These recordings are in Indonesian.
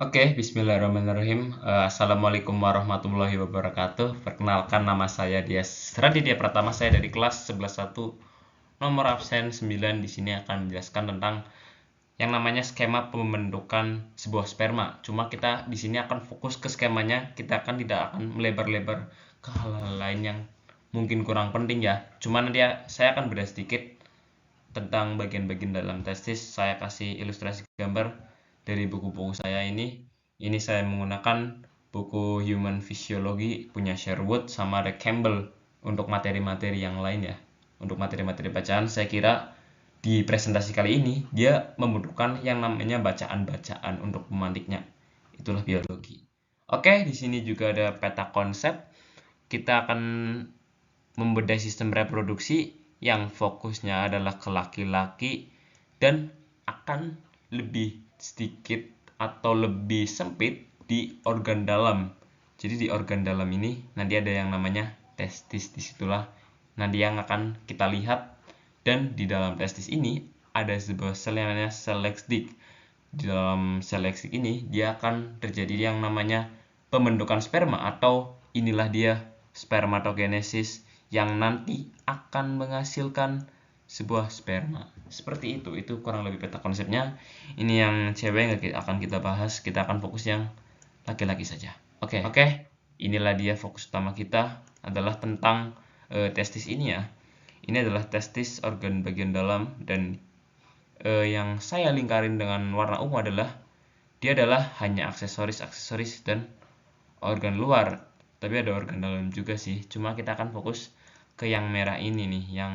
Oke, bismillahirrahmanirrahim. Assalamualaikum warahmatullahi wabarakatuh. Perkenalkan, nama saya Dias Raditya Pratama. Saya dari kelas 11.1 nomor absen 9. Di sini akan menjelaskan tentang yang namanya skema pembentukan sebuah sperma. Cuma kita di sini akan fokus ke skemanya. Kita tidak akan melebar-lebar ke hal-hal lain yang mungkin kurang penting ya. Cuma nanti saya akan bedah sedikit tentang bagian-bagian dalam testis. Saya kasih ilustrasi gambar dari buku-buku saya ini. Ini saya menggunakan buku Human Physiology punya Sherwood sama ada Campbell untuk materi-materi yang lain ya. Untuk materi-materi bacaan, saya kira di presentasi kali ini dia membutuhkan yang namanya bacaan-bacaan untuk pemantiknya. Itulah biologi. Oke, di sini juga ada peta konsep. Kita akan membedah sistem reproduksi yang fokusnya adalah ke laki-laki dan akan lebih sedikit atau lebih sempit di organ dalam. Jadi di organ dalam ini nanti ada yang namanya testis, disitulah nanti yang akan kita lihat. Dan di dalam testis ini ada sebuah sel yang namanya sel Leydig. Di dalam sel Leydig ini dia akan terjadi yang namanya pembentukan sperma, atau inilah dia spermatogenesis yang nanti akan menghasilkan sebuah sperma. Seperti itu kurang lebih peta konsepnya. Ini yang cewek nggak akan kita bahas, kita akan fokus yang laki-laki saja. Oke, inilah dia fokus utama kita adalah tentang testis ini ya. Ini adalah testis, organ bagian dalam, dan yang saya lingkarin dengan warna ungu adalah dia adalah hanya aksesoris dan organ luar. Tapi ada organ dalam juga sih. Cuma kita akan fokus ke yang merah ini nih, yang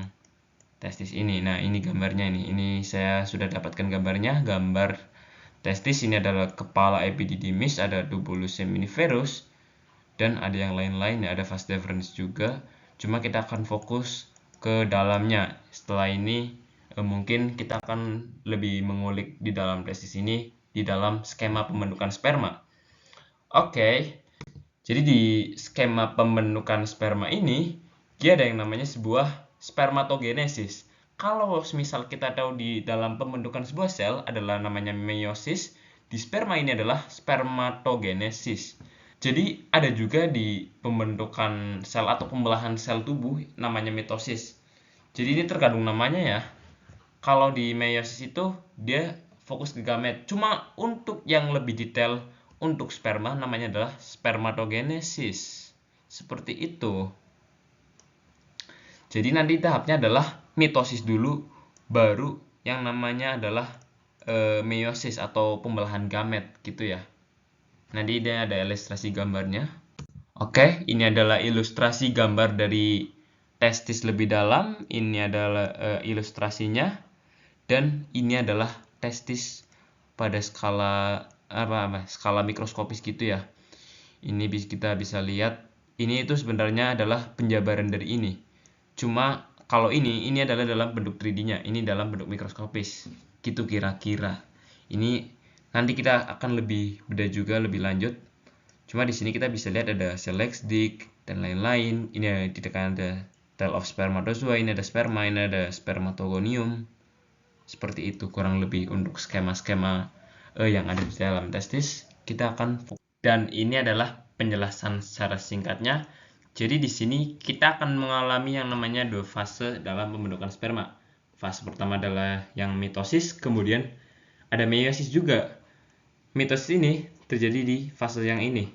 testis ini. Nah, ini gambarnya ini. Ini saya sudah dapatkan gambarnya. Gambar testis ini adalah kepala epididymis, ada tubulus seminiferus, dan ada yang lain-lain ya, ada vas deferens juga. Cuma kita akan fokus ke dalamnya. Setelah ini mungkin kita akan lebih mengulik di dalam testis ini, di dalam skema pembentukan sperma. Oke. Jadi di skema pembentukan sperma ini, dia ada yang namanya sebuah spermatogenesis. Kalau misal kita tahu di dalam pembentukan sebuah sel adalah namanya meiosis, di sperma ini adalah spermatogenesis. Jadi ada juga di pembentukan sel atau pembelahan sel tubuh namanya mitosis. Jadi ini terkandung namanya ya. Kalau di meiosis itu dia fokus ke gamet. Cuma untuk yang lebih detail untuk sperma namanya adalah spermatogenesis. Seperti itu. Jadi nanti tahapnya adalah mitosis dulu, baru yang namanya adalah meiosis atau pembelahan gamet gitu ya. Nanti ini ada ilustrasi gambarnya. Oke, ini adalah ilustrasi gambar dari testis lebih dalam. Ini adalah ilustrasinya. Dan ini adalah testis pada skala skala mikroskopis gitu ya. Ini kita bisa lihat, ini itu sebenarnya adalah penjabaran dari ini. Cuma kalau ini adalah dalam bentuk 3D-nya, ini dalam bentuk mikroskopis. Gitu kira-kira. Ini nanti kita akan lebih beda juga lebih lanjut. Cuma di sini kita bisa lihat ada sel Leydig dan lain-lain. Ini di dekat ada tail of spermatozoa, ini ada sperma, ini ada spermatogonium. Seperti itu kurang lebih untuk skema-skema yang ada di dalam testis. Kita akan, dan ini adalah penjelasan secara singkatnya. Jadi di sini kita akan mengalami yang namanya 2 fase dalam pembentukan sperma. Fase pertama adalah yang mitosis, kemudian ada meiosis juga. Mitosis ini terjadi di fase yang ini.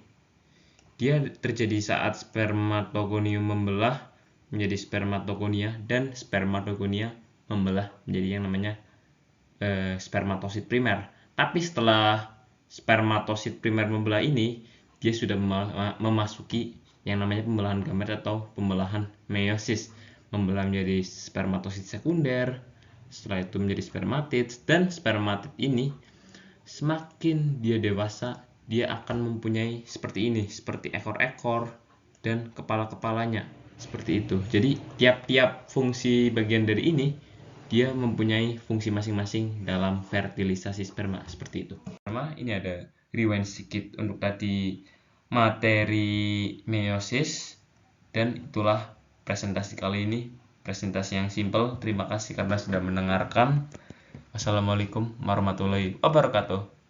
Dia terjadi saat spermatogonium membelah menjadi spermatogonia dan spermatogonia membelah menjadi yang namanya spermatosit primer. Tapi setelah spermatosit primer membelah ini, dia sudah memasuki yang namanya pembelahan gamet atau pembelahan meiosis, membelah menjadi spermatosit sekunder, setelah itu menjadi spermatid, dan spermatid ini semakin dia dewasa, dia akan mempunyai seperti ini, seperti ekor-ekor dan kepala-kepalanya, seperti itu. Jadi tiap-tiap fungsi bagian dari ini dia mempunyai fungsi masing-masing dalam fertilisasi sperma, seperti itu. Pertama, ini ada rewind sedikit untuk tadi materi meiosis, dan itulah presentasi kali ini, presentasi yang simple. Terima kasih karena sudah mendengarkan. Wassalamualaikum warahmatullahi wabarakatuh.